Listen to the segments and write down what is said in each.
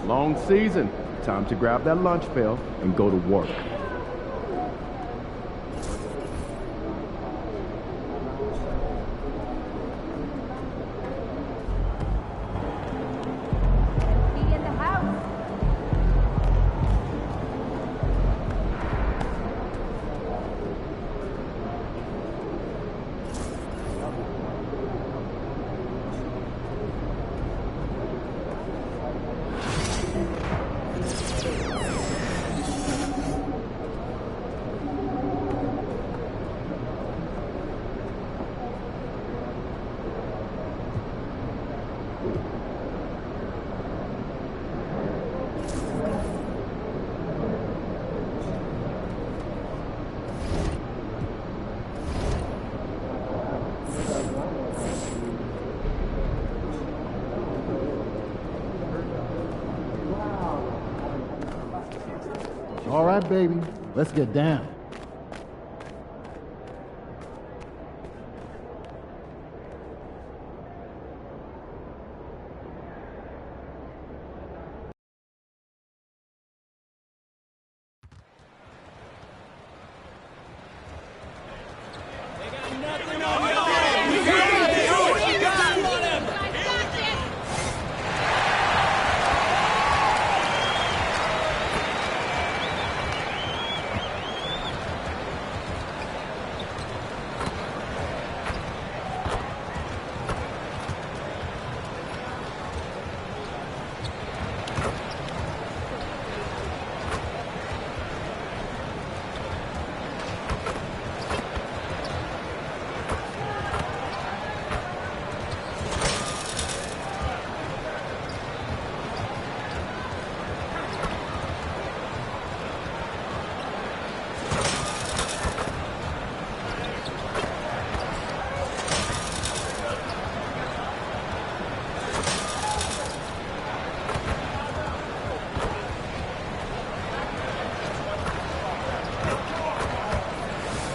Long season. Time to grab that lunch pail and go to work. All right, baby, let's get down.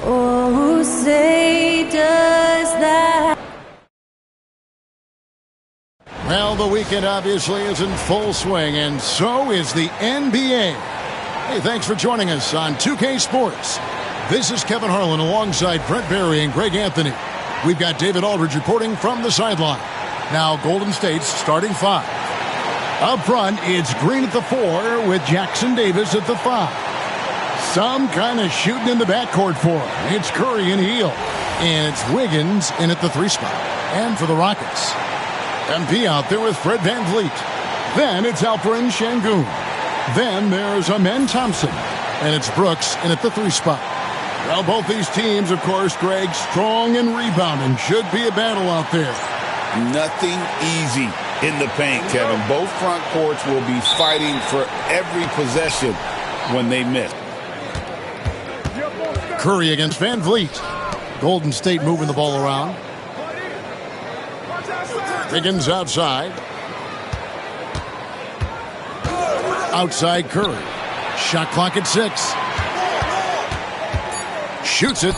Oh, say does that. Well, the weekend obviously is in full swing, and so is the NBA. Hey, thanks for joining us on 2K Sports. This is Kevin Harlan alongside Brett Barry and Greg Anthony. We've got David Aldridge reporting from the sideline. Now, Golden State's starting five. Up front, it's Green at the 4 with Jackson Davis at the 5. Some kind of shooting in the backcourt for him. It's Curry and Hield. And it's Wiggins in at the 3 spot. And for the Rockets, MP out there with Fred VanVleet. Then it's Alperen Şengün. Then there's Amen Thompson. And it's Brooks in at the 3 spot. Well, both these teams, of course, Greg, strong and rebounding. Should be a battle out there. Nothing easy in the paint, Kevin. Both front courts will be fighting for every possession when they miss. Curry against VanVleet. Golden State moving the ball around. Wiggins outside. Outside Curry. Shot clock at 6. Shoots it.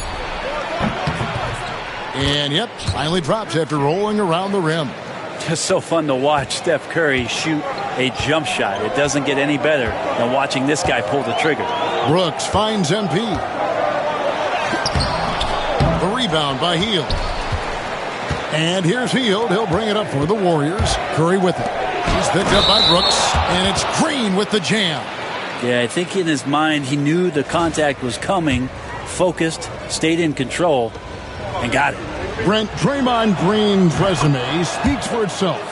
And, yep, finally drops after rolling around the rim. Just so fun to watch Steph Curry shoot a jump shot. It doesn't get any better than watching this guy pull the trigger. Brooks finds MP. The rebound by Hield. And here's Hield. He'll bring it up for the Warriors. Curry with it. He's picked up by Brooks. And it's Green with the jam. Yeah, I think in his mind he knew the contact was coming, focused, stayed in control, and got it. Brent, Draymond Green's resume speaks for itself.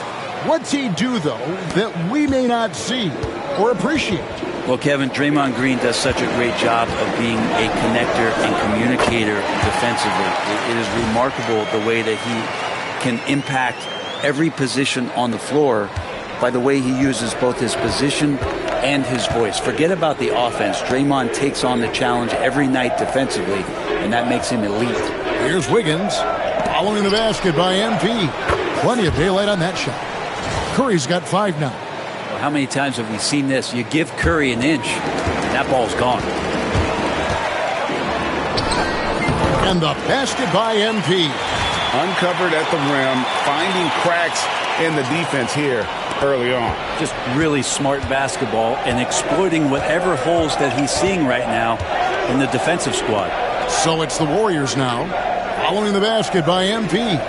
What's he do, though, that we may not see or appreciate? Well, Kevin, Draymond Green does such a great job of being a connector and communicator defensively. It is remarkable the way that he can impact every position on the floor by the way he uses both his position and his voice. Forget about the offense. Draymond takes on the challenge every night defensively, and that makes him elite. Here's Wiggins following the basket by MP. Plenty of daylight on that shot. Curry's got 5 now. Well, how many times have we seen this? You give Curry an inch, and that ball's gone. And the basket by MP. Uncovered at the rim, finding cracks in the defense here. early on. Just really smart basketball and exploiting whatever holes that he's seeing right now in the defensive squad. So it's the Warriors now, following the basket by MP.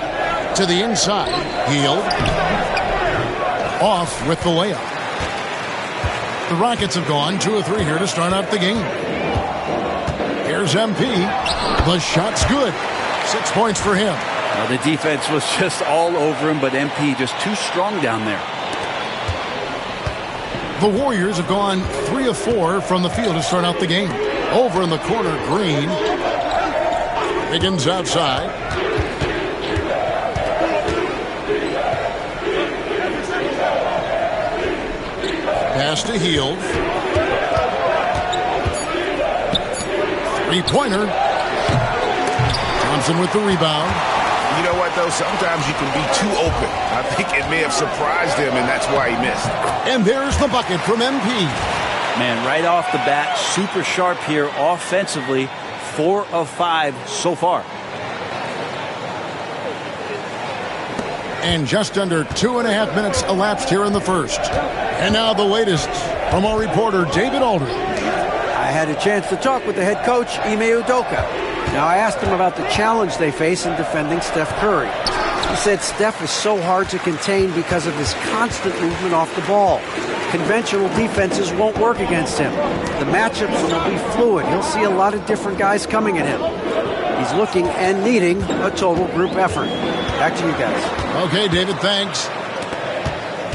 To the inside, Hield. Off with the layup. The Rockets have gone 2 of 3 here to start out the game. Here's MP. The shot's good. 6 points for him. The defense was just all over him, but MP just too strong down there. The Warriors have gone 3 of 4 from the field to start out the game. Over in the corner, Green. Higgins outside. Pass to Hield. Three-pointer. Thompson with the rebound. You know what, though? Sometimes you can be too open. I think it may have surprised him, and that's why he missed. And there's the bucket from MP. Man, right off the bat, super sharp here offensively. 4 of 5 so far. And just under 2.5 minutes elapsed here in the first. And now the latest from our reporter, David Aldridge. I had a chance to talk with the head coach, Ime Udoka. Now, I asked him about the challenge they face in defending Steph Curry. He said Steph is so hard to contain because of his constant movement off the ball. Conventional defenses won't work against him. The matchups will be fluid. He'll see a lot of different guys coming at him. He's looking and needing a total group effort. Back to you guys. Okay, David, thanks.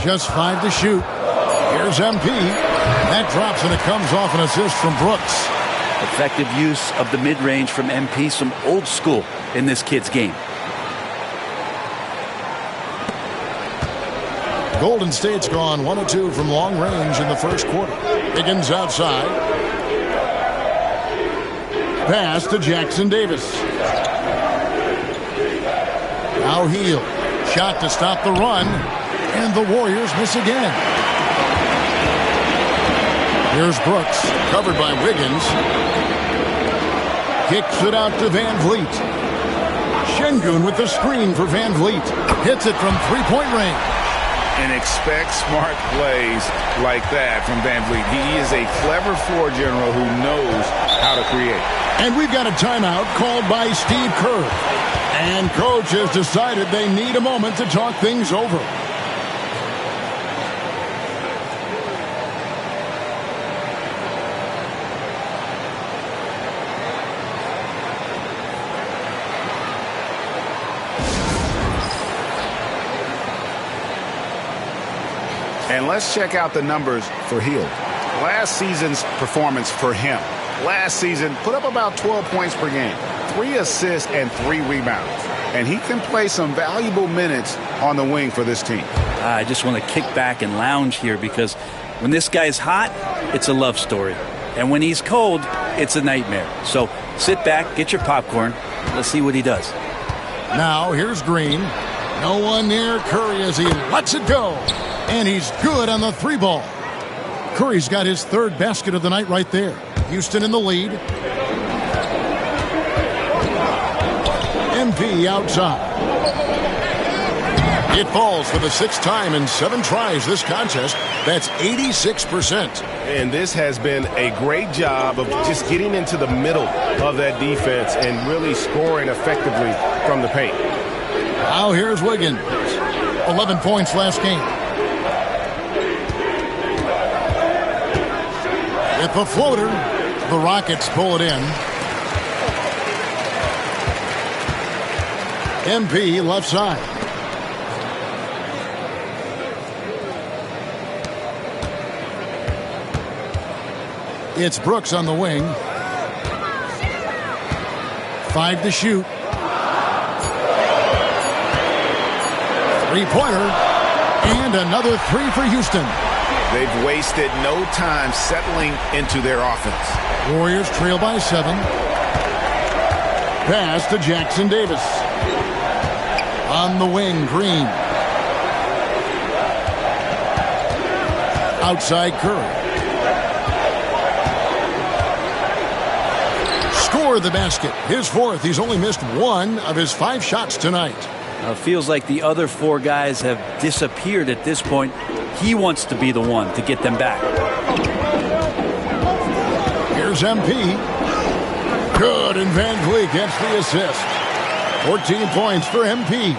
Just 5 to shoot. Here's MP. That drops and it comes off an assist from Brooks. Effective use of the mid-range from MP. Some old school in this kid's game. Golden State's gone 1 of 2 from long range in the first quarter. Higgins outside. Pass to Jackson Davis. Now Hield. Shot to stop the run. And the Warriors miss again. Here's Brooks. Covered by Wiggins. Kicks it out to Van Vliet. Şengün with the screen for Van Vliet. Hits it from three-point range. And expect smart plays like that from Van Vliet. He is a clever floor general who knows how to create. And we've got a timeout called by Steve Kerr. And coach has decided they need a moment to talk things over. And let's check out the numbers for Hield. Last season's performance for him. Last season, put up about 12 points per game, 3 assists and 3 rebounds. And he can play some valuable minutes on the wing for this team. I just want to kick back and lounge here because when this guy's hot, it's a love story. And when he's cold, it's a nightmare. So sit back, get your popcorn. Let's see what he does. Now here's Green. No one near Curry as he lets it go. And he's good on the 3 ball. Curry's got his 3rd basket of the night right there. Houston in the lead. MP outside. It falls for the 6th time in 7 tries this contest. That's 86%. And this has been a great job of just getting into the middle of that defense and really scoring effectively from the paint. Now here's Wiggins. 11 points last game. With the floater, the Rockets pull it in. MP left side. It's Brooks on the wing. 5 to shoot. 3-pointer. And another 3 for Houston. They've wasted no time settling into their offense. Warriors trail by 7. Pass to Jackson Davis. On the wing, Green. Outside Curry. Score the basket. His 4th. He's only missed 1 of his 5 shots tonight. Feels like the other 4 guys have disappeared at this point. He wants to be the one to get them back. Here's MP. Good, and Van Vliet gets the assist. 14 points for MP.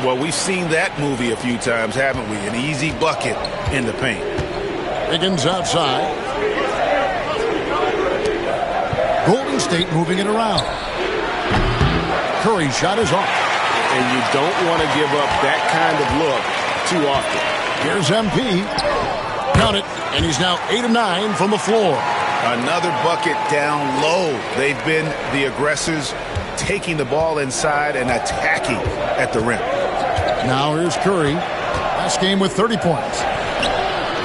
Well, we've seen that movie a few times, haven't we? An easy bucket in the paint. Higgins outside. Golden State moving it around. Curry's shot is off. And you don't want to give up that kind of look too often. Here's MP. Count it, and he's now 8 of 9 from the floor. Another bucket down low. They've been the aggressors, taking the ball inside and attacking at the rim. Now here's Curry. Last game with 30 points.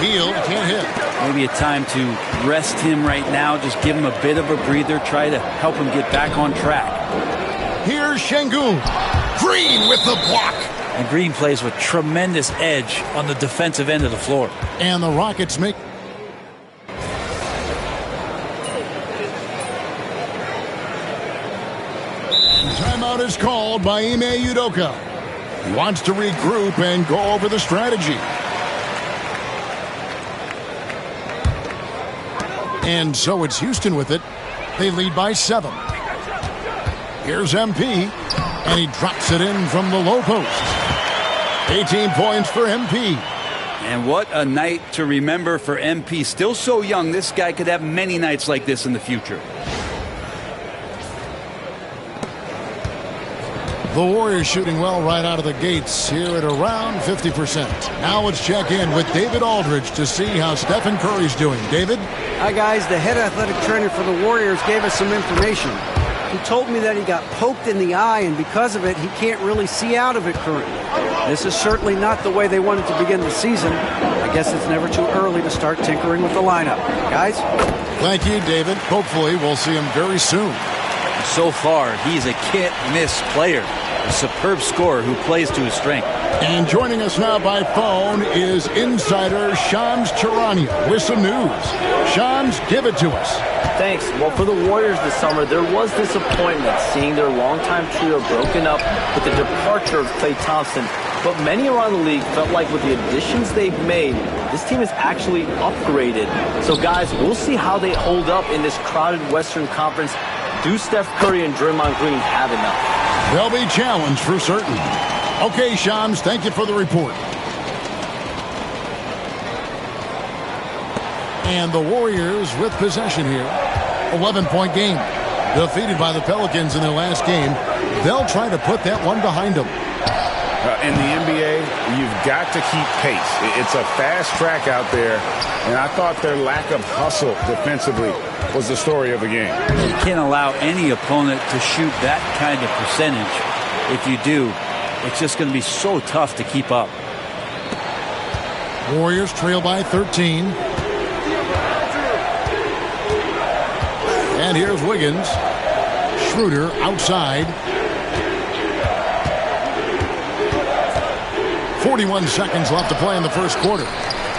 Hield can't hit. Maybe a time to rest him right now. Just give him a bit of a breather. Try to help him get back on track. Here's Şengün. Green with the block. And Green plays with tremendous edge on the defensive end of the floor. And the Rockets make... Timeout is called by Ime Udoka. He wants to regroup and go over the strategy. And so it's Houston with it. They lead by 7. Here's MP, and he drops it in from the low post. 18 points for MP. And what a night to remember for MP. Still so young, this guy could have many nights like this in the future. The Warriors shooting well right out of the gates here at around 50%. Now let's check in with David Aldridge to see how Stephen Curry's doing. David? Hi, guys. The head athletic trainer for the Warriors gave us some information. He told me that he got poked in the eye, and because of it, he can't really see out of it currently. This is certainly not the way they wanted to begin the season. I guess it's never too early to start tinkering with the lineup. Guys? Thank you, David. Hopefully we'll see him very soon. So far, he's a can't-miss player. A superb scorer who plays to his strength. And joining us now by phone is insider Shams Charania with some news. Shams, give it to us. Thanks. Well, for the Warriors this summer, there was disappointment seeing their longtime trio broken up with the departure of Klay Thompson. But many around the league felt like with the additions they've made, this team is actually upgraded. So, guys, we'll see how they hold up in this crowded Western Conference. Do Steph Curry and Draymond Green have enough? They'll be challenged for certain. Okay, Shams, thank you for the report. And the Warriors with possession here. 11-point game. Defeated by the Pelicans in their last game. They'll try to put that one behind them. In the NBA, you've got to keep pace. It's a fast track out there, and I thought their lack of hustle defensively was the story of the game. You can't allow any opponent to shoot that kind of percentage. If you do, it's just going to be so tough to keep up. Warriors trail by 13. And here's Wiggins. Schroeder outside. 41 seconds left to play in the first quarter.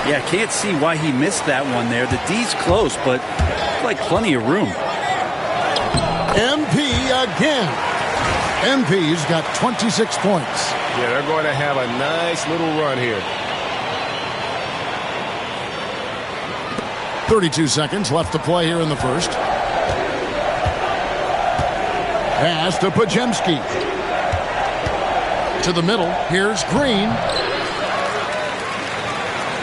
Yeah, can't see why he missed that one there. The D's close, but like plenty of room. MP again. MP's got 26 points. Yeah, they're going to have a nice little run here. 32 seconds left to play here in the first. Pass to Podziemski. To the middle. Here's Green.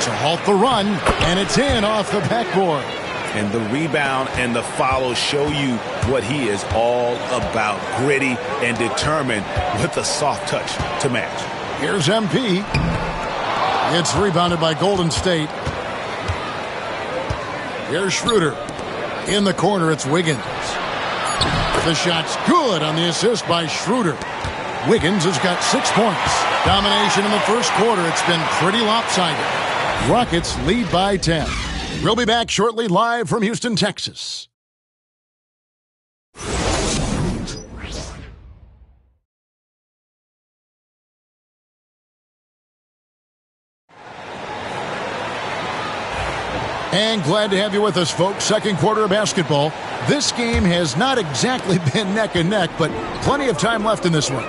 To halt the run, and it's in off the backboard. And the rebound and the follow show you what he is all about. Gritty and determined with a soft touch to match. Here's MP. It's rebounded by Golden State. Here's Schroeder. In the corner, it's Wiggins. The shot's good on the assist by Schroeder. Wiggins has got 6 points. Domination in the first quarter. It's been pretty lopsided. Rockets lead by 10. We'll be back shortly live from Houston, Texas. And glad to have you with us, folks. Second quarter of basketball. This game has not exactly been neck and neck, but plenty of time left in this one.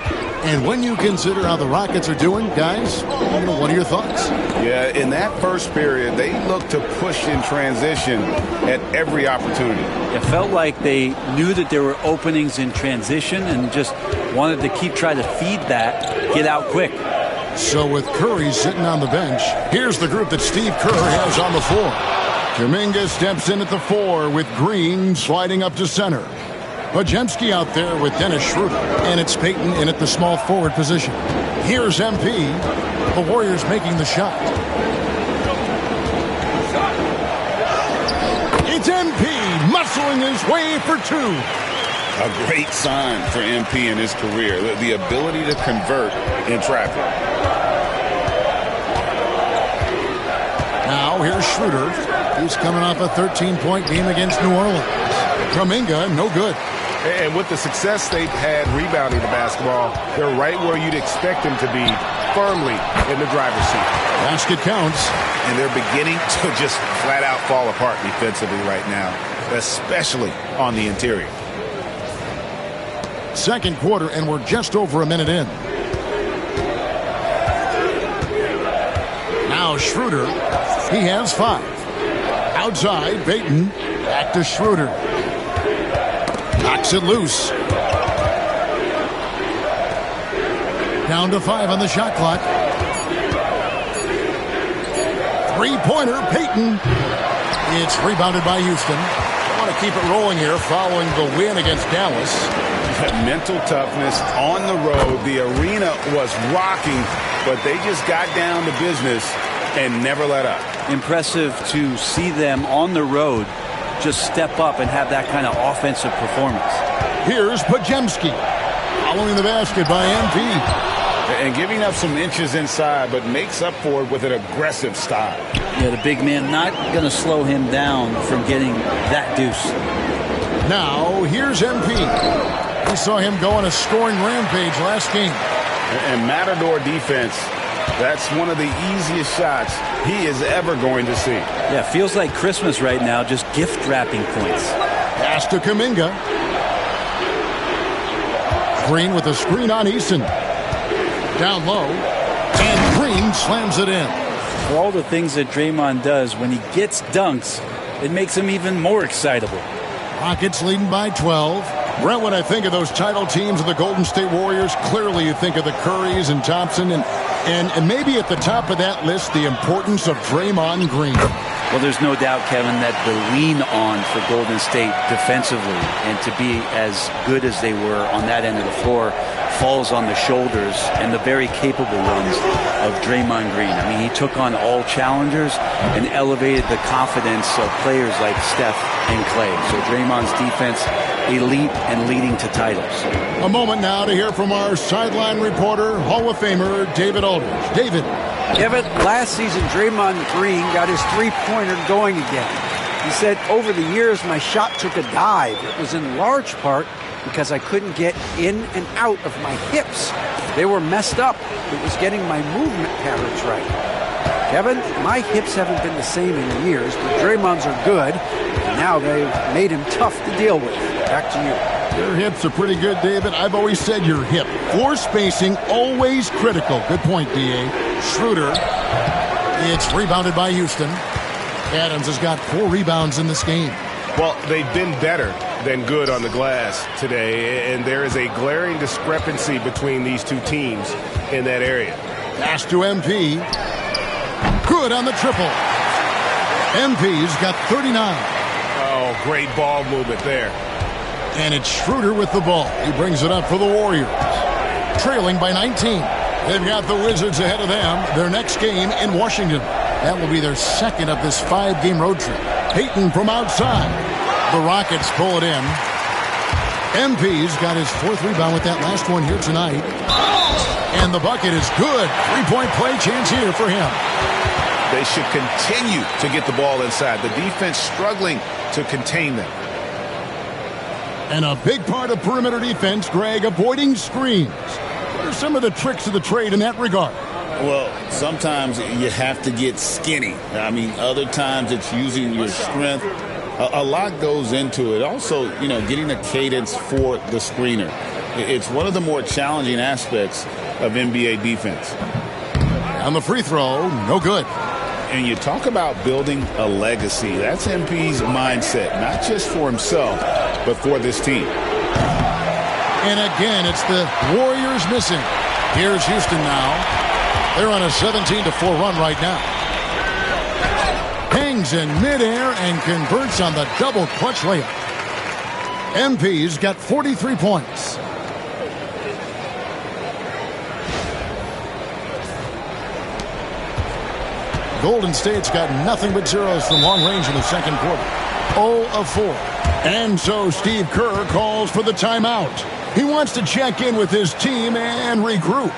And when you consider how the Rockets are doing, guys, what are your thoughts? Yeah, in that first period, they looked to push in transition at every opportunity. It felt like they knew that there were openings in transition and just wanted to keep trying to feed that, get out quick. So with Curry sitting on the bench, here's the group that Steve Kerr has on the floor. Kuminga steps in at the 4 with Green sliding up to center. Podziemski out there with Dennis Schroeder, and it's Payton in at the small forward position. Here's MP. The Warriors making the shot. It's MP muscling his way for 2. A great sign for MP in his career, the ability to convert in traffic. Now here's Schroeder. He's coming off a 13-point game against New Orleans. Kuminga, no good. And with the success they've had rebounding the basketball, they're right where you'd expect them to be, firmly in the driver's seat. Basket counts. And they're beginning to just flat out fall apart defensively right now, especially on the interior. Second quarter, and we're just over a minute in. Now Schroeder. He has 5. Outside, Payton. Back to Schroeder. Knocks it loose. Down to 5 on the shot clock. Three-pointer, Payton. It's rebounded by Houston. I want to keep it rolling here following the win against Dallas. Mental toughness on the road. The arena was rocking, but they just got down to business and never let up. Impressive to see them on the road just step up and have that kind of offensive performance. Here's Podziemski following the basket by MP. And giving up some inches inside, but makes up for it with an aggressive style. Yeah, the big man not going to slow him down from getting that deuce. Now, here's MP. We saw him go on a scoring rampage last game. And Matador defense, that's one of the easiest shots he is ever going to see. Yeah, feels like Christmas right now, just gift wrapping points. Pass to Kuminga. Green with a screen on Eason. Down low. And Green slams it in. For all the things that Draymond does, when he gets dunks, it makes him even more excitable. Rockets leading by 12. Brent, when I think of those title teams of the Golden State Warriors, clearly you think of the Currys and Thompson and maybe at the top of that list, the importance of Draymond Green. Well, there's no doubt, Kevin, that the lean on for Golden State defensively and to be as good as they were on that end of the floor falls on the shoulders and the very capable ones of Draymond Green. I mean, he took on all challengers and elevated the confidence of players like Steph and Clay. So Draymond's defense, elite and leading to titles. A moment now to hear from our sideline reporter, Hall of Famer David Aldridge. David. Kevin, last season Draymond Green got his three-pointer going again. He said, over the years, my shot took a dive. It was in large part because I couldn't get in and out of my hips. They were messed up. It was getting my movement patterns right. Kevin, my hips haven't been the same in years, but Draymond's are good, and now they've made him tough to deal with. Back to you. Your hips are pretty good, David. I've always said your hip. Floor spacing, always critical. Good point, D.A. Schroeder. It's rebounded by Houston. Adams has got 4 rebounds in this game. Well, they've been better than good on the glass today, and there is a glaring discrepancy between these two teams in that area. Pass to MP. Good on the triple. MP's got 39. Oh, great ball movement there. And it's Schroeder with the ball. He brings it up for the Warriors. Trailing by 19. They've got the Wizards ahead of them. Their next game in Washington. That will be their second of this 5-game road trip. Payton from outside. The Rockets pull it in. MP's got his 4th rebound with that last one here tonight. And the bucket is good. 3-point play chance here for him. They should continue to get the ball inside. The defense struggling to contain them. And a big part of perimeter defense, Greg, avoiding screens. What are some of the tricks of the trade in that regard? Well, sometimes you have to get skinny. I mean, other times it's using your strength. A lot goes into it. Also, getting a cadence for the screener. It's one of the more challenging aspects of NBA defense. On the free throw, no good. And you talk about building a legacy. That's MP's mindset, not just for himself, but for this team. And again, it's the Warriors missing. Here's Houston now. They're on a 17-4 run right now. Hangs in midair and converts on the double clutch layup. MP's got 43 points. Golden State's got nothing but zeros from long range in the second quarter. 0 of 4. And so Steve Kerr calls for the timeout. He wants to check in with his team and regroup.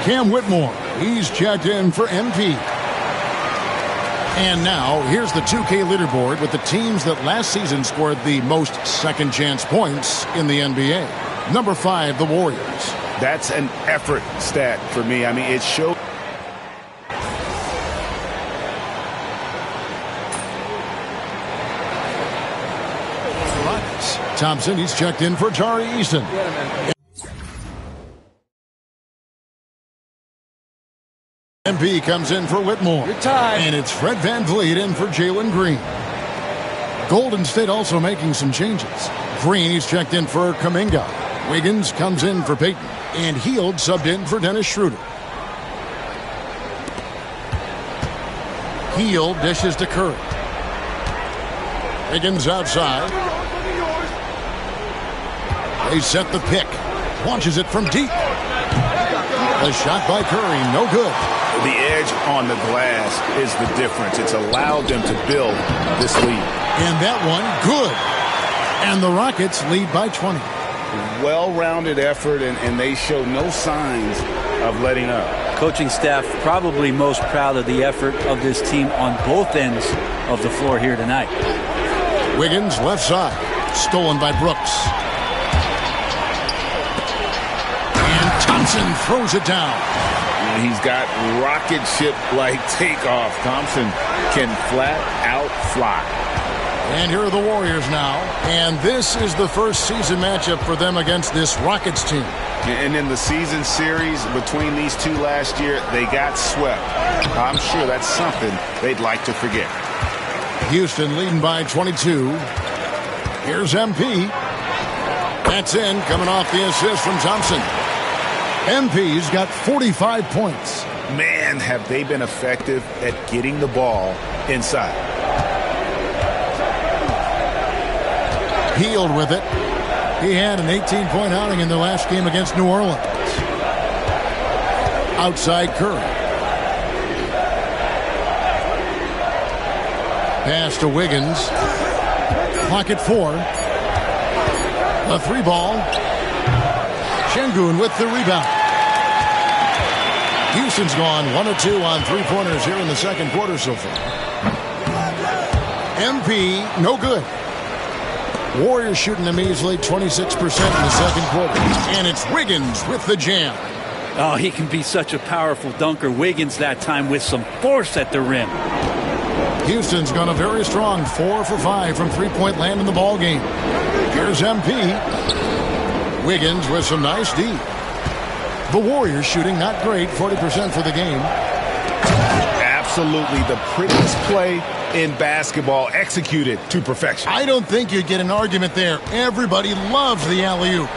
Cam Whitmore, he's checked in for MP. And now, here's the 2K leaderboard with the teams that last season scored the most second-chance points in the NBA. Number 5, the Warriors. That's an effort stat for me. I mean, it shows. Thompson, he's checked in for Tari Eason. MP comes in for Whitmore. And it's Fred VanVleet in for Jalen Green. Golden State also making some changes. Green, he's checked in for Kuminga. Wiggins comes in for Payton. And Hield subbed in for Dennis Schroeder. Hield dishes to Curry. Wiggins outside. They set the pick. Launches it from deep. The shot by Curry, no good. The edge on the glass is the difference. It's allowed them to build this lead. And that one, good. And the Rockets lead by 20. Well-rounded effort, and they show no signs of letting up. Coaching staff probably most proud of the effort of this team on both ends of the floor here tonight. Wiggins left side. Stolen by Brooks. And Thompson throws it down. And he's got rocket ship-like takeoff. Thompson can flat out fly. And here are the Warriors now. And this is the first season matchup for them against this Rockets team. And in the season series between these two last year, they got swept. I'm sure that's something they'd like to forget. Houston leading by 22. Here's MP. That's in, coming off the assist from Thompson. MP's got 45 points. Man, have they been effective at getting the ball inside. Hield with it. He had an 18-point outing in the last game against New Orleans. Outside Curry. Pass to Wiggins. Clock at 4. A 3-ball. Şengün with the rebound. Houston's gone 1 of 2 on three-pointers here in the second quarter so far. MP, no good. Warriors shooting them easily 26% in the second quarter. And it's Wiggins with the jam. Oh, he can be such a powerful dunker. Wiggins that time with some force at the rim. Houston's gone a very strong 4 for 5 from three-point land in the ball game. Here's MP. Wiggins with some nice D. The Warriors shooting not great, 40% for the game. Absolutely the prettiest play in basketball, executed to perfection. I don't think you'd get an argument there. Everybody loves the alley-oop.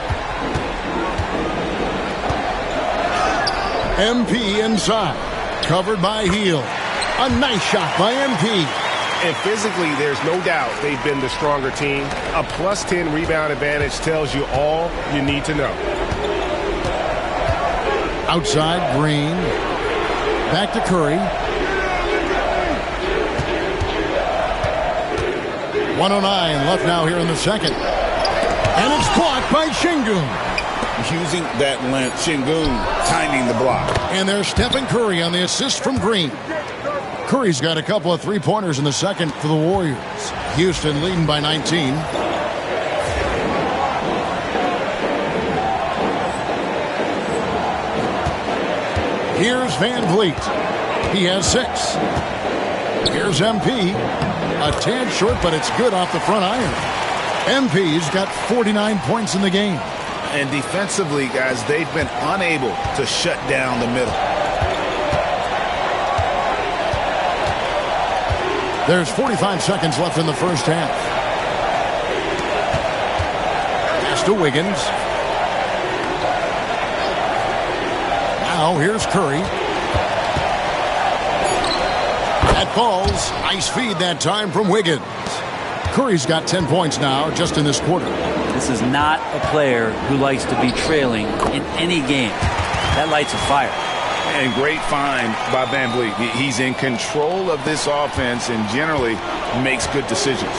MP inside. Covered by Hield. A nice shot by MP. And physically, there's no doubt they've been the stronger team. A plus 10 rebound advantage tells you all you need to know. Outside, Green. Back to Curry. 1:09 left now here in the second. And it's blocked by Şengün. Using that length, Şengün timing the block. And there's Stephen Curry on the assist from Green. Curry's got a couple of three-pointers in the second for the Warriors. Houston leading by 19. Here's Van Vliet. He has 6. Here's MP. A tad short, but it's good off the front iron. MP's got 49 points in the game. And defensively, guys, they've been unable to shut down the middle. There's 45 seconds left in the first half. Pass to Wiggins. Now here's Curry. That falls. Nice feed that time from Wiggins. Curry's got 10 points now just in this quarter. This is not a player who likes to be trailing in any game. That lights a fire. And great find by Van Vliet. He's in control of this offense and generally makes good decisions.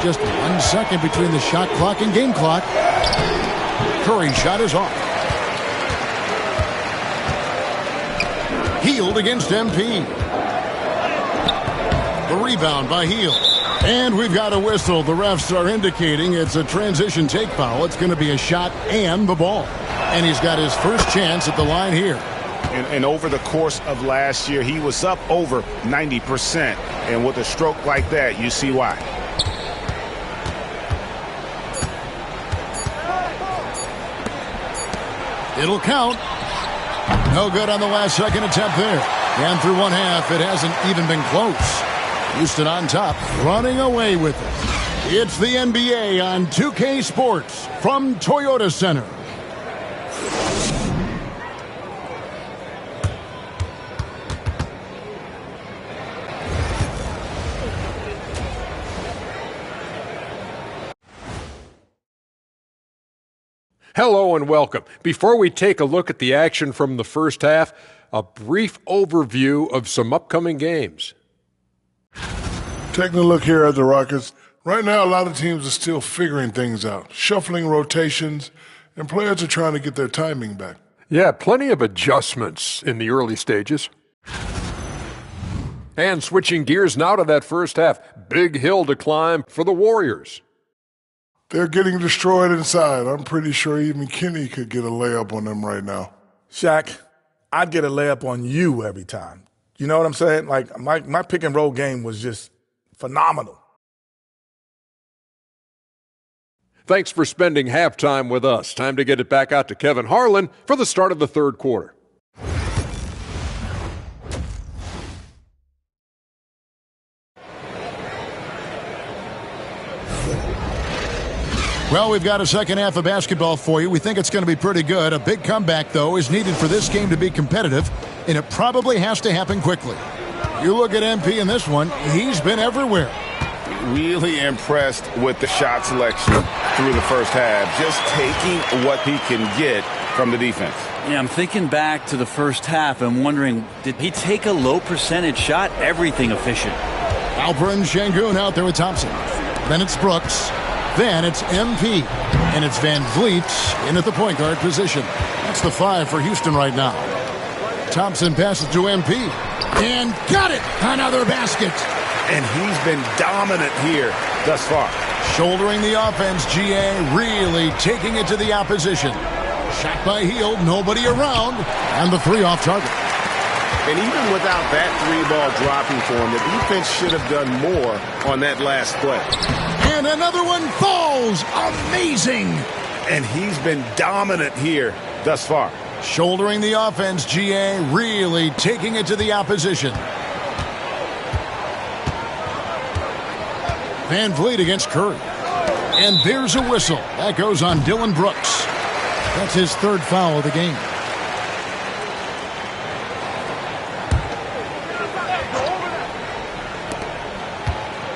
Just 1 second between the shot clock and game clock. Curry's shot is off. Hield against MP. The rebound by Hield. And we've got a whistle. The refs are indicating it's a transition take foul. It's going to be a shot and the ball. And he's got his first chance at the line here. And over the course of last year, he was up over 90%. And with a stroke like that, you see why. It'll count. No good on the last second attempt there. And through one half, it hasn't even been close. Houston on top, running away with it. It's the NBA on 2K Sports from Toyota Center. Hello and welcome. Before we take a look at the action from the first half, a brief overview of some upcoming games. Taking a look here at the Rockets, right now a lot of teams are still figuring things out, shuffling rotations, and players are trying to get their timing back. Yeah, plenty of adjustments in the early stages. And switching gears now to that first half, big hill to climb for the Warriors. They're getting destroyed inside. I'm pretty sure even Kenny could get a layup on them right now. Shaq, I'd get a layup on you every time. You know what I'm saying? Like, my pick and roll game was just phenomenal. Thanks for spending halftime with us. Time to get it back out to Kevin Harlan for the start of the third quarter. Well, we've got a second half of basketball for you. We think it's going to be pretty good. A big comeback, though, is needed for this game to be competitive, and it probably has to happen quickly. You look at MP in this one, he's been everywhere. Really impressed with the shot selection through the first half, just taking what he can get from the defense. Yeah, I'm thinking back to the first half and wondering, did he take a low percentage shot? Everything efficient. Alperen Sengun out there with Thompson. Then it's Brooks. Then it's MP. And it's Van Vliet in at the point guard position. That's the 5 for Houston right now. Thompson passes to MP. And got it! Another basket. And he's been dominant here thus far. Shouldering the offense, GA really taking it to the opposition. Shot by Hield, nobody around, and the 3 off target. And even without that 3-ball dropping for him, the defense should have done more on that last play. And another one falls. Amazing. And he's been dominant here thus far. Shouldering the offense, GA really taking it to the opposition. Van Vliet against Curry. And there's a whistle. That goes on Dillon Brooks. That's his 3rd foul of the game.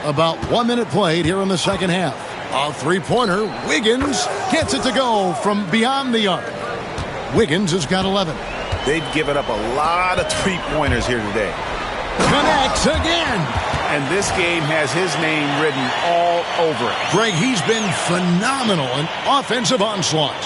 About 1 minute played here in the second half. A 3-pointer. Wiggins gets it to go from beyond the arc. Wiggins has got 11. They've given up a lot of 3-pointers here today. Connects again. And this game has his name written all over it. Greg, he's been phenomenal in offensive onslaught.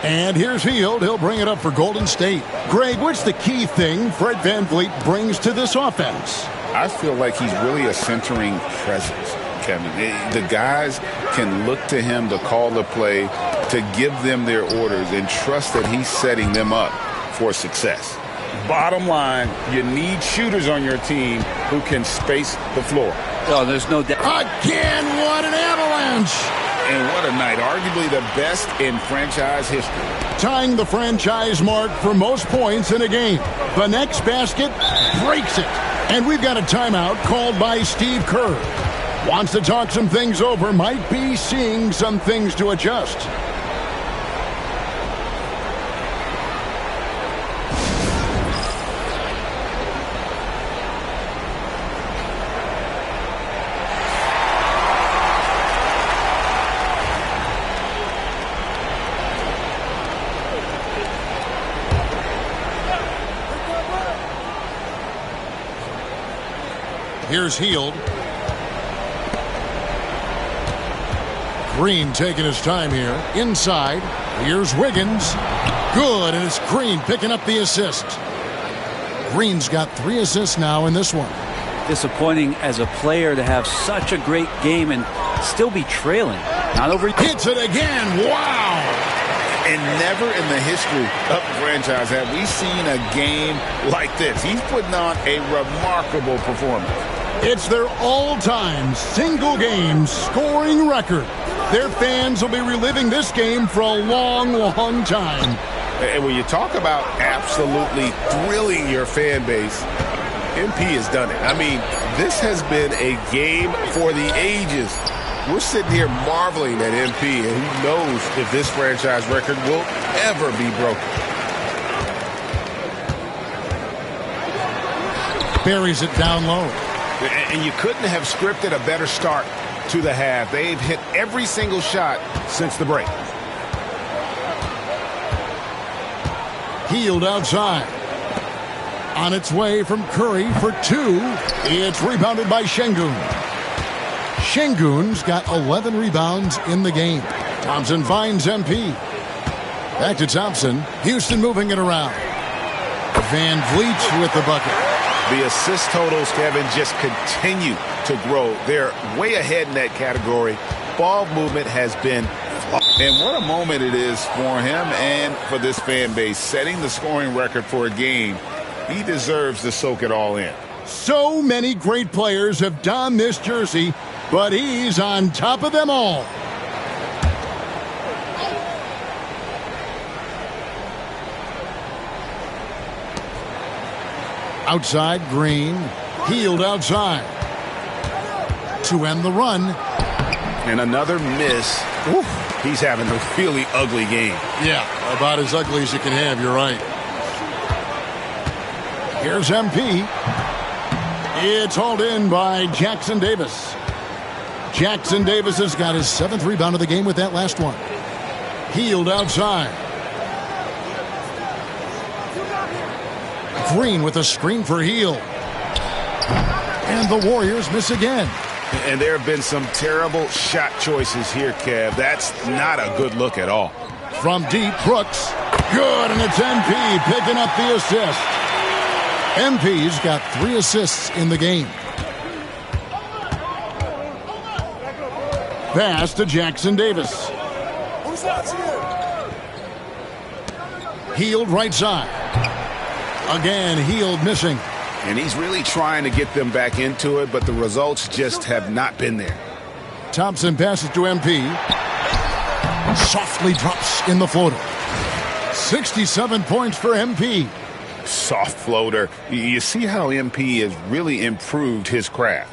And here's Hield. He'll bring it up for Golden State. Greg, what's the key thing Fred VanVleet brings to this offense? I feel like he's really a centering presence, Kevin. The guys can look to him to call the play, to give them their orders and trust that he's setting them up for success. Bottom line, you need shooters on your team who can space the floor. Oh, there's no doubt. Again, what an avalanche! And what a night, arguably the best in franchise history. Tying the franchise mark for most points in a game. The next basket breaks it. And we've got a timeout called by Steve Kerr. Wants to talk some things over, might be seeing some things to adjust. Here's Hield. Green taking his time here. Inside. Here's Wiggins. Good, and it's Green picking up the assist. Green's got 3 assists now in this one. Disappointing as a player to have such a great game and still be trailing. Not over. Hits it again. Wow. And never in the history of the franchise have we seen a game like this. He's putting on a remarkable performance. It's their all-time single-game scoring record. Their fans will be reliving this game for a long, long time. And when you talk about absolutely thrilling your fan base, MP has done it. I mean, this has been a game for the ages. We're sitting here marveling at MP, and who knows if this franchise record will ever be broken. Buries it down low. And you couldn't have scripted a better start to the half. They've hit every single shot since the break. Hield outside. On its way from Curry for 2. It's rebounded by Şengün. Şengün's got 11 rebounds in the game. Thompson finds MP. Back to Thompson. Houston moving it around. Van Vliet with the bucket. The assist totals, Kevin, just continue to grow. They're way ahead in that category. Ball movement has been. And what a moment it is for him and for this fan base. Setting the scoring record for a game. He deserves to soak it all in. So many great players have donned this jersey, but he's on top of them all. Outside, Green. Hield outside. To end the run. And another miss. Oof. He's having a really ugly game. Yeah, about as ugly as you can have, you're right. Here's MP. It's hauled in by Jackson Davis. Jackson Davis has got his 7th rebound of the game with that last one. Hield outside. Green with a screen for Hield. And the Warriors miss again. And there have been some terrible shot choices here, Kev. That's not a good look at all. From deep, Brooks. Good, and it's MP picking up the assist. MP's got 3 assists in the game. Pass to Jackson Davis. Hield right side. Again, Hield missing. And he's really trying to get them back into it, but the results just have not been there. Thompson passes to MP. Softly drops in the floater. 67 points for MP. Soft floater. You see how MP has really improved his craft.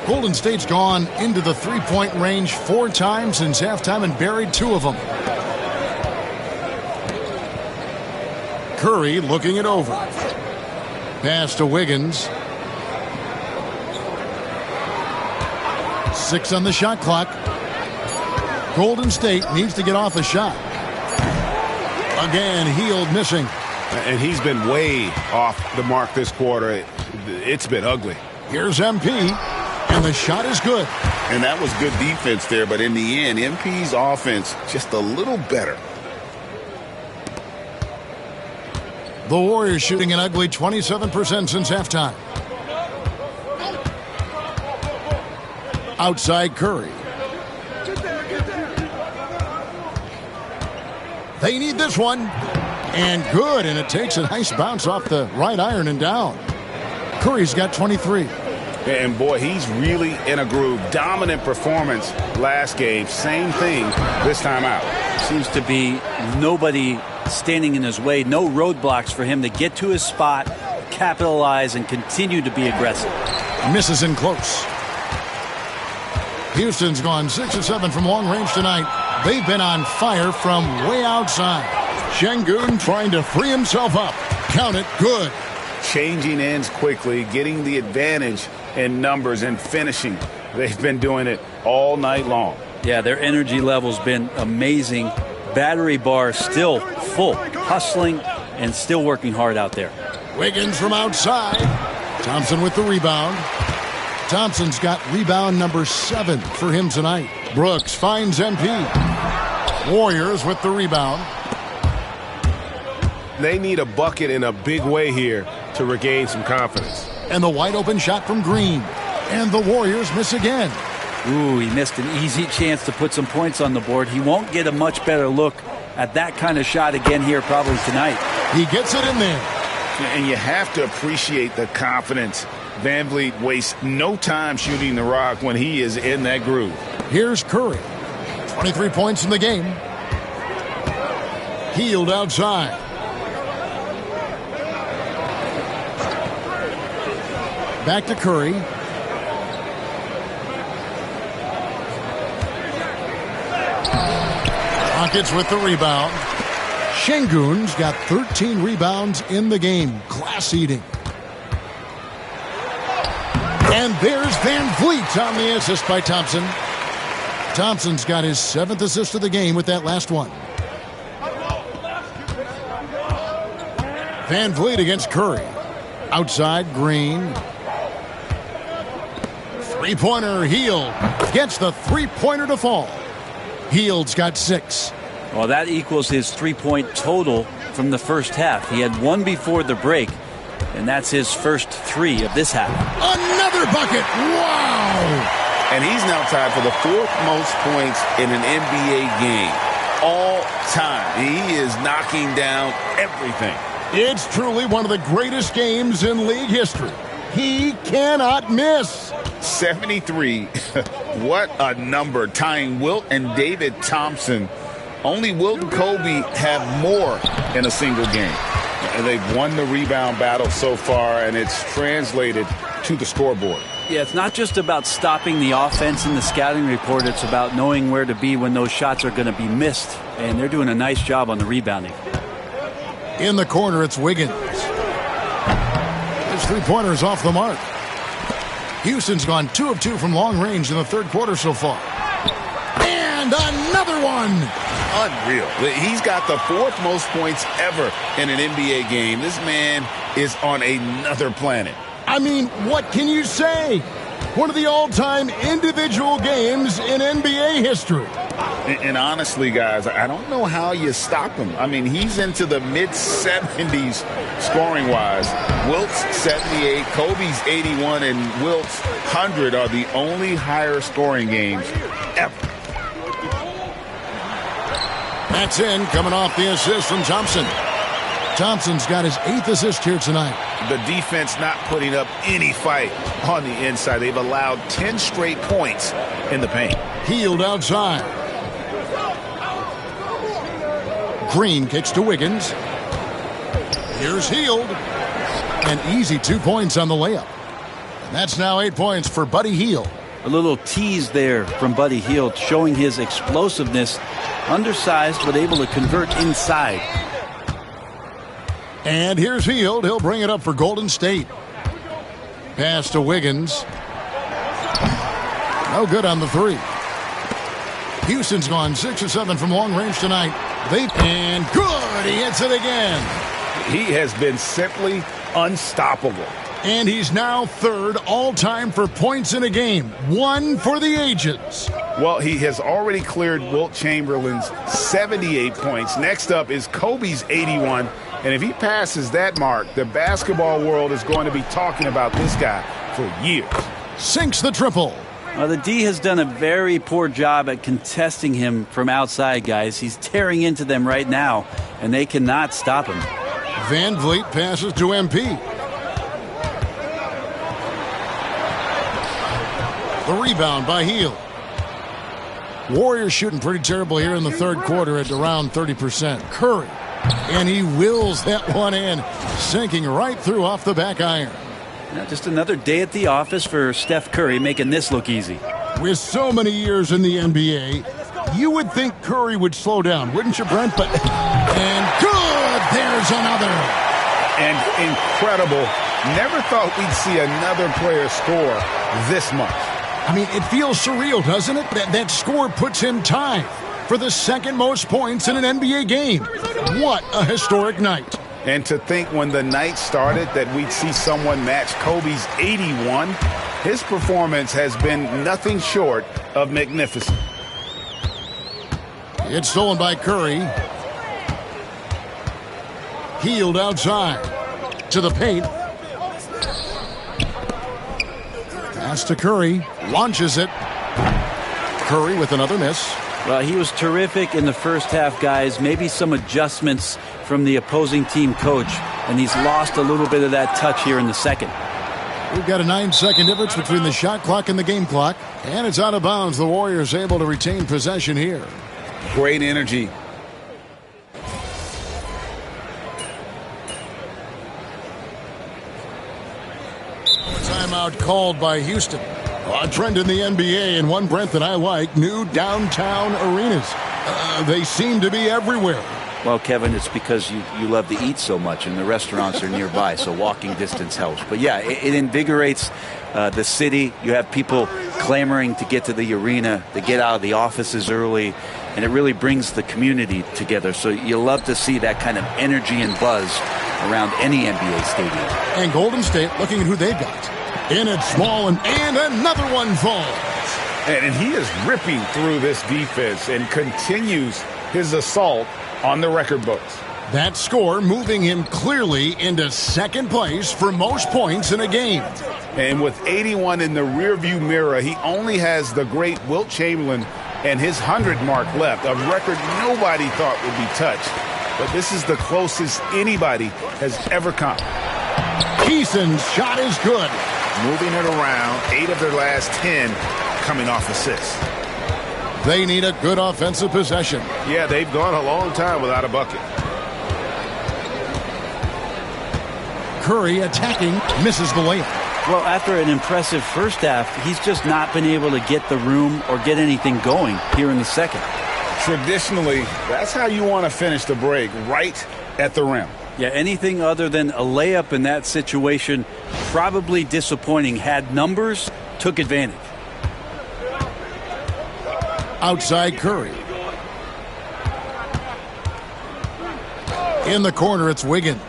Golden State's gone into the three-point range 4 times since halftime and buried 2 of them. Curry looking it over. Pass to Wiggins. 6 on the shot clock. Golden State needs to get off a shot. Again, Hield missing. And he's been way off the mark this quarter. It's been ugly. Here's MP, and the shot is good. And that was good defense there, but in the end, MP's offense just a little better. The Warriors shooting an ugly 27% since halftime. Outside Curry. They need this one. And good, and it takes a nice bounce off the right iron and down. Curry's got 23. And boy, he's really in a groove. Dominant performance last game. Same thing this time out. Seems to be nobody standing in his way. No roadblocks for him to get to his spot, capitalize, and continue to be aggressive. Misses in close. Houston's gone 6 of 7 from long range tonight. They've been on fire from way outside. Şengün trying to free himself up. Count it, good. Changing ends quickly, getting the advantage in numbers and finishing. They've been doing it all night long. Yeah, their energy level's been amazing. Battery bar still full, hustling and still working hard out there. Wiggins from outside. Thompson with the rebound. Thompson's got rebound number 7 for him tonight. Brooks finds MP. Warriors with the rebound. They need a bucket in a big way here to regain some confidence. And the wide open shot from Green. And the Warriors miss again. Ooh, he missed an easy chance to put some points on the board. He won't get a much better look at that kind of shot again here probably tonight. He gets it in there. And you have to appreciate the confidence. Van Vliet wastes no time shooting the rock when he is in that groove. Here's Curry. 23 points in the game. Hield outside. Back to Curry. Rockets with the rebound. Şengün's got 13 rebounds in the game. Class eating. And there's Van Vliet on the assist by Thompson. Thompson's got his 7th assist of the game with that last one. Van Vliet against Curry. Outside, Green. Three-pointer, Hield. Gets the three-pointer to fall. Hield's got 6. Well, that equals his three-point total from the first half. He had one before the break, and that's his first 3 of this half. Another bucket! Wow! And he's now tied for the 4th most points in an NBA game all time. He is knocking down everything. It's truly one of the greatest games in league history. He cannot miss. 73. What a number, tying Wilt and David Thompson. Only Wilt and Kobe have more in a single game. And they've won the rebound battle so far, and it's translated to the scoreboard. Yeah, it's not just about stopping the offense in the scouting report. It's about knowing where to be when those shots are going to be missed. And they're doing a nice job on the rebounding. In the corner, it's Wiggins. His three-pointer's off the mark. Houston's gone 2 of 2 from long range in the third quarter so far. And another one. Unreal. He's got the 4th most points ever in an NBA game. This man is on another planet. I mean, what can you say? One of the all-time individual games in NBA history. And honestly, guys, I don't know how you stop him. I mean, he's into the mid-70s scoring-wise. Wilt's 78, Kobe's 81, and Wilt's 100 are the only higher scoring games ever. That's in, coming off the assist from Thompson. Thompson's got his 8th assist here tonight. The defense not putting up any fight on the inside. They've allowed 10 straight points in the paint. Hield outside. Green kicks to Wiggins. Here's Hield. An easy 2 points on the layup. And that's now 8 points for Buddy Hield. A little tease there from Buddy Hield, showing his explosiveness. Undersized, but able to convert inside. And here's Hield. He'll bring it up for Golden State. Pass to Wiggins. No good on the 3. Houston's gone 6 of 7 from long range tonight. And good. He hits it again. He has been simply unstoppable. And he's now 3rd all-time for points in a game. 1 for the ages. Well, he has already cleared Wilt Chamberlain's 78 points. Next up is Kobe's 81. And if he passes that mark, the basketball world is going to be talking about this guy for years. Sinks the triple. Well, the D has done a very poor job at contesting him from outside, guys. He's tearing into them right now, and they cannot stop him. Van Vliet passes to MP. The rebound by Hield. Warriors shooting pretty terrible here in the third quarter at around 30%. Curry, and he wills that one in, sinking right through off the back iron. Now, just another day at the office for Steph Curry, making this look easy. With so many years in the NBA, you would think Curry would slow down, wouldn't you, Brent? But and good, there's another. And incredible. Never thought we'd see another player score this much. I mean, it feels surreal, doesn't it? That score puts him tied for the second most points in an NBA game. What a historic night. And to think when the night started that we'd see someone match Kobe's 81, his performance has been nothing short of magnificent. It's stolen by Curry. Hield outside to the paint. Pass to Curry. Launches it. Curry with another miss. Well, he was terrific in the first half, guys. Maybe some adjustments from the opposing team coach, and he's lost a little bit of that touch here in the second. We've got a 9-second difference between the shot clock and the game clock, and it's out of bounds. The Warriors able to retain possession here. Great energy. Timeout called by Houston. A trend in the NBA, and one, Brent, that I like, new downtown arenas. They seem to be everywhere. Well, Kevin, it's because you love to eat so much, and the restaurants are nearby, so walking distance helps. But, yeah, it invigorates the city. You have people clamoring to get to the arena, to get out of the offices early, and it really brings the community together. So you love to see that kind of energy and buzz around any NBA stadium. And Golden State looking at who they've got. In it small, and another one falls. And he is ripping through this defense and continues his assault on the record books. That score moving him clearly into second place for most points in a game. And with 81 in the rearview mirror, he only has the great Wilt Chamberlain and his 100 mark left, a record nobody thought would be touched. But this is the closest anybody has ever come. Keeson's shot is good. Moving it around, 8 of their last 10 coming off assists. They need a good offensive possession. Yeah, they've gone a long time without a bucket. Curry attacking, misses the layup. Well, after an impressive first half, he's just not been able to get the room or get anything going here in the second. Traditionally, that's how you want to finish the break, right at the rim. Yeah, anything other than a layup in that situation, probably disappointing. Had numbers, took advantage. Outside Curry. In the corner, it's Wiggins.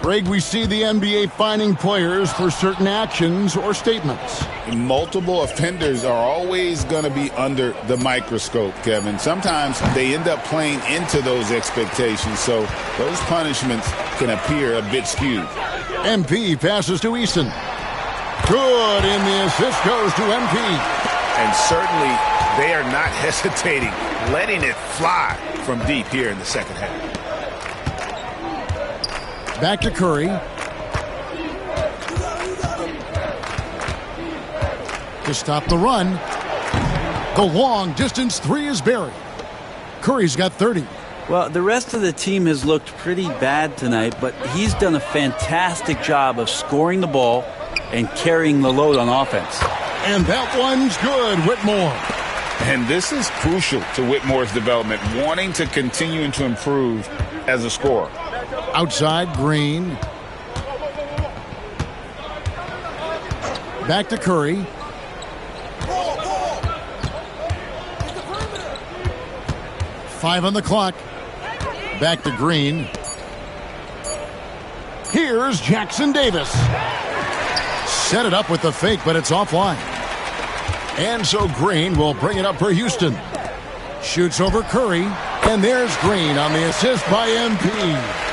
Greg, we see the NBA fining players for certain actions or statements. Multiple offenders are always going to be under the microscope, Kevin. Sometimes they end up playing into those expectations, so those punishments can appear a bit skewed. MP passes to Easton. Good, and the assist goes to MP. And certainly they are not hesitating, letting it fly from deep here in the second half. Back to Curry. To stop the run. The long distance three is buried. Curry's got 30. Well, the rest of the team has looked pretty bad tonight, but he's done a fantastic job of scoring the ball and carrying the load on offense. And that one's good, Whitmore. And this is crucial to Whitmore's development, wanting to continue to improve as a scorer. Outside, Green. Back to Curry. Five on the clock. Back to Green. Here's Jackson Davis. Set it up with the fake, but it's offline. And so Green will bring it up for Houston. Shoots over Curry, and there's Green on the assist by MP.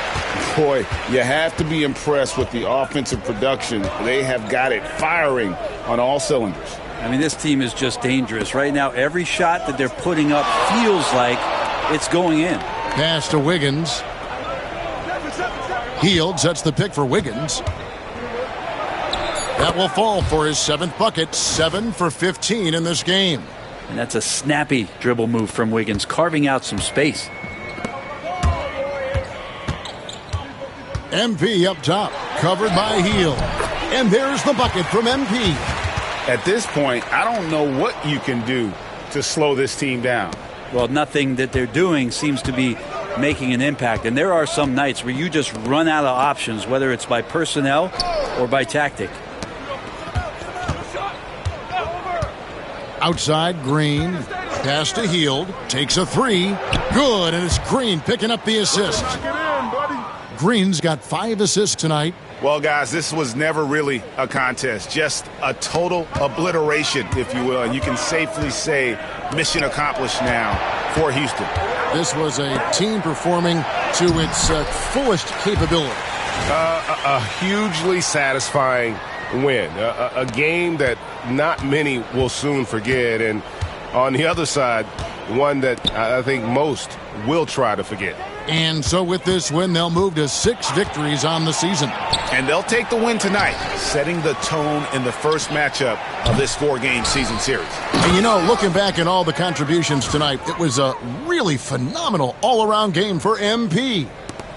Boy, you have to be impressed with the offensive production. They have got it firing on all cylinders. I mean, this team is just dangerous. Right now, every shot that they're putting up feels like it's going in. Pass to Wiggins. Hield sets the pick for Wiggins. That will fall for his 7th bucket. 7 for 15 in this game. And that's a snappy dribble move from Wiggins, carving out some space. MP up top, covered by Hield. And there's the bucket from MP. At this point, I don't know what you can do to slow this team down. Well, nothing that they're doing seems to be making an impact. And there are some nights where you just run out of options, whether it's by personnel or by tactic. Outside, Green. Pass to Hield. Takes a 3. Good, and it's Green picking up the assist. Green's got 5 assists tonight. Well, guys, this was never really a contest, just a total obliteration, if you will. And you can safely say mission accomplished now for Houston. This was a team performing to its fullest capability. A hugely satisfying win. A game that not many will soon forget. And on the other side, one that I think most will try to forget. And so with this win, they'll move to 6 victories on the season. And they'll take the win tonight, setting the tone in the first matchup of this 4-game season series. And you know, looking back at all the contributions tonight, it was a really phenomenal all-around game for MP.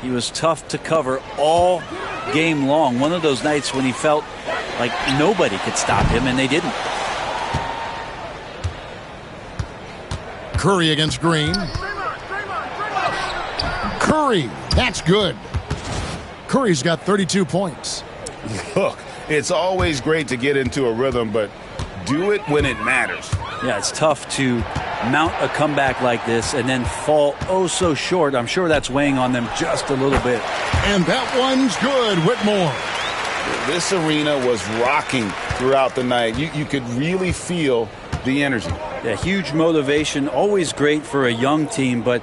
He was tough to cover all game long. One of those nights when he felt like nobody could stop him, and they didn't. Curry against Green. Curry, that's good. Curry's got 32 points. Look, it's always great to get into a rhythm, but do it when it matters. Yeah, it's tough to mount a comeback like this and then fall oh so short. I'm sure that's weighing on them just a little bit. And that one's good, Whitmore. This arena was rocking throughout the night. You could really feel the energy. Yeah, huge motivation, always great for a young team, but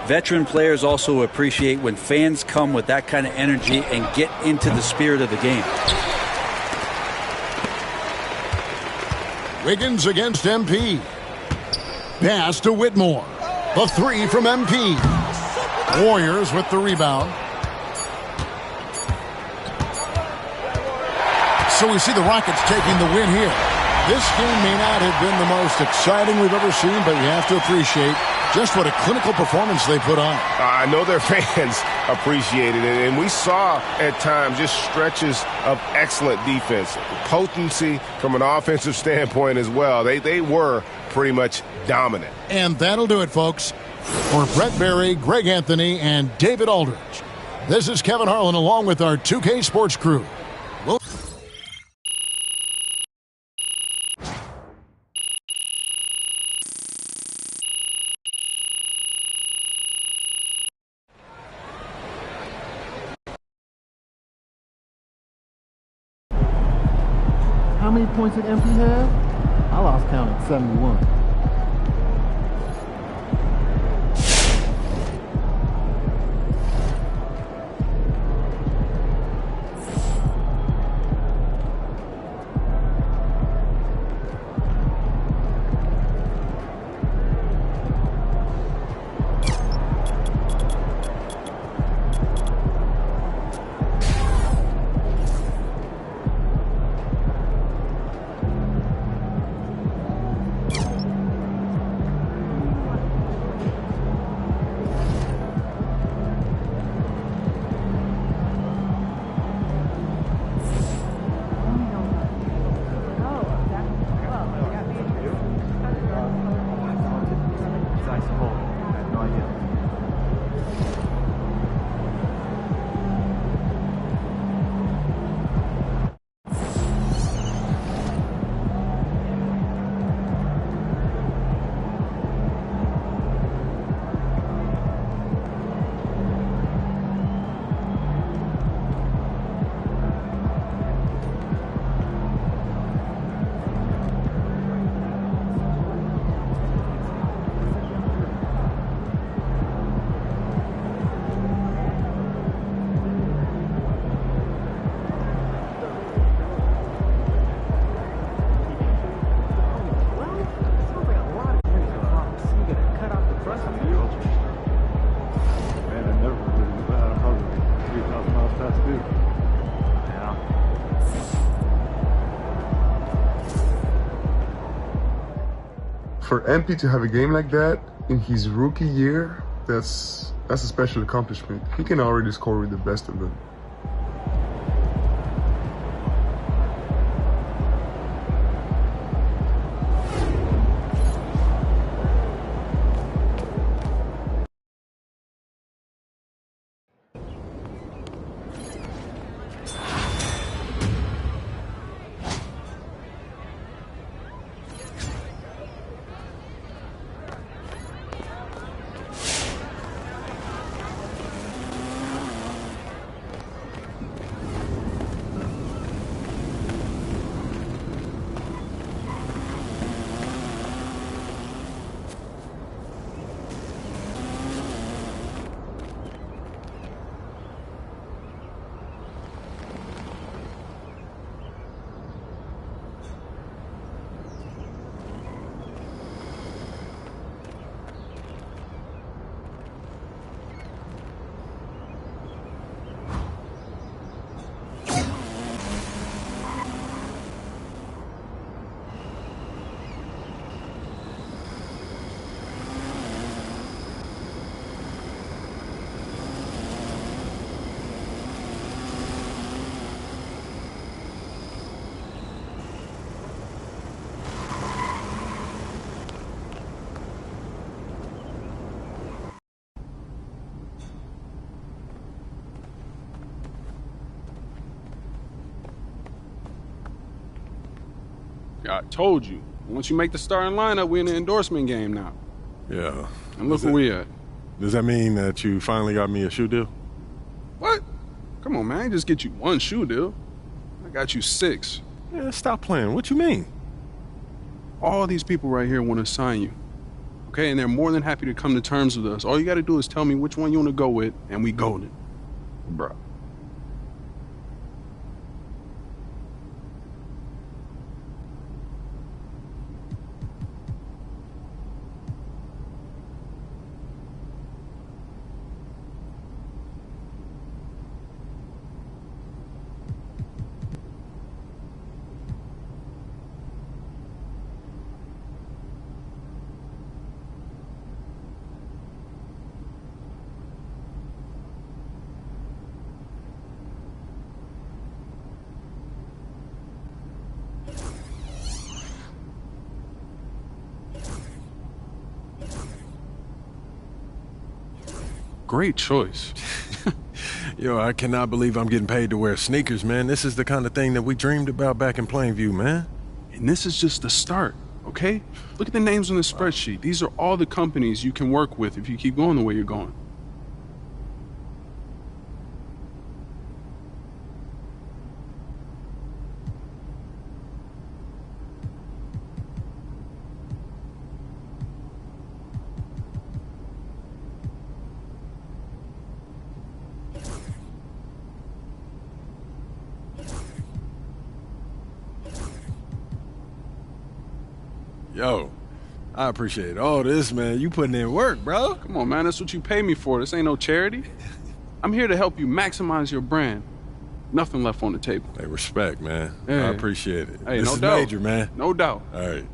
veteran players also appreciate when fans come with that kind of energy and get into the spirit of the game. Wiggins against MP. Pass to Whitmore. The 3 from MP. Warriors with the rebound. So we see the Rockets taking the win here. This game may not have been the most exciting we've ever seen, but you have to appreciate just what a clinical performance they put on. I know their fans appreciated it, and we saw at times just stretches of excellent defense. Potency from an offensive standpoint as well. They were pretty much dominant. And that'll do it, folks. For Brett Berry, Greg Anthony, and David Aldridge, this is Kevin Harlan along with our 2K Sports crew. How many points did MP have? I lost count at 71. Tough to do. Yeah. For MP to have a game like that in his rookie year, that's a special accomplishment. He can already score with the best of them. I told you. Once you make the starting lineup, we're in the endorsement game now. Yeah. And look where we at. Does that mean that you finally got me a shoe deal? What? Come on, man. I ain't just get you one shoe deal. I got you 6. Yeah, stop playing. What you mean? All these people right here want to sign you. Okay? And they're more than happy to come to terms with us. All you got to do is tell me which one you want to go with, and we golden. Bruh. Great choice. Yo, I cannot believe I'm getting paid to wear sneakers, man. This is the kind of thing that we dreamed about back in Plainview, man. And this is just the start, okay? Look at the names on the spreadsheet. These are all the companies you can work with if you keep going the way you're going. Yo, I appreciate all this, man. You putting in work, bro. Come on, man. That's what you pay me for. This ain't no charity. I'm here to help you maximize your brand. Nothing left on the table. Hey, respect, man. Yeah. I appreciate it. Hey, this no is doubt. major, man. No doubt. All right.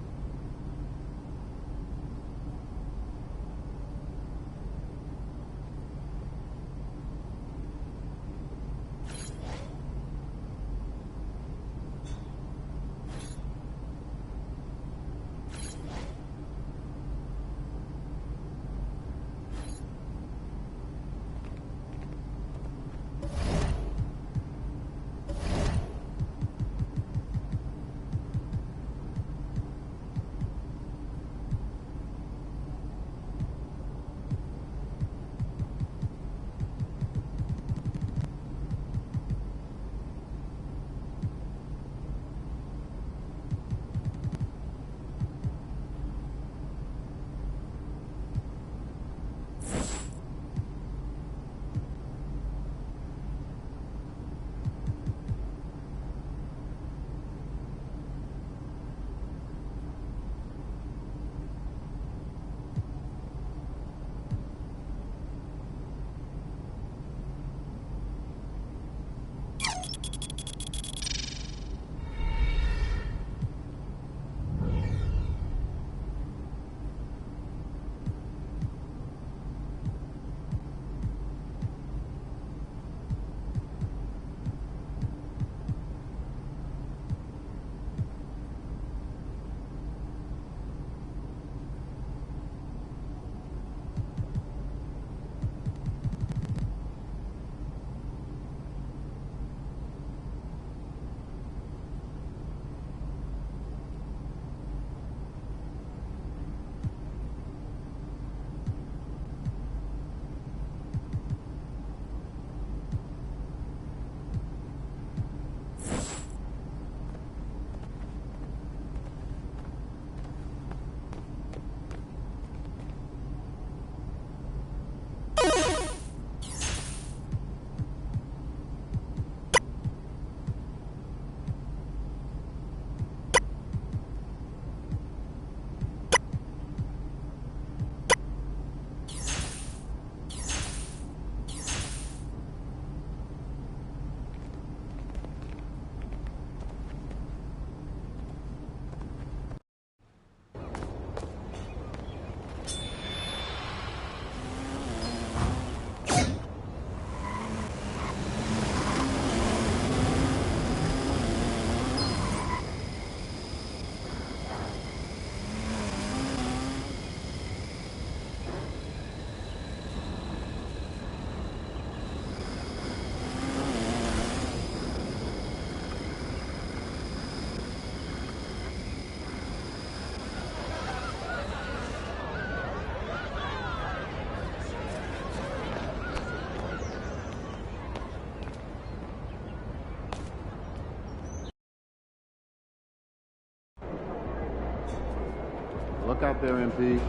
Look out there, MP. Game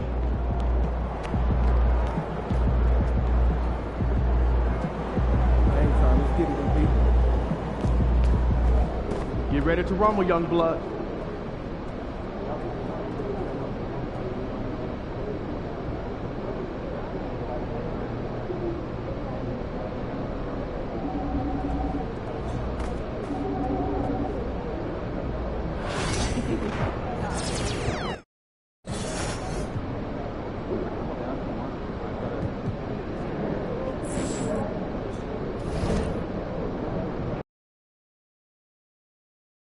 time. Let's get it, MP. Get ready to rumble, young blood.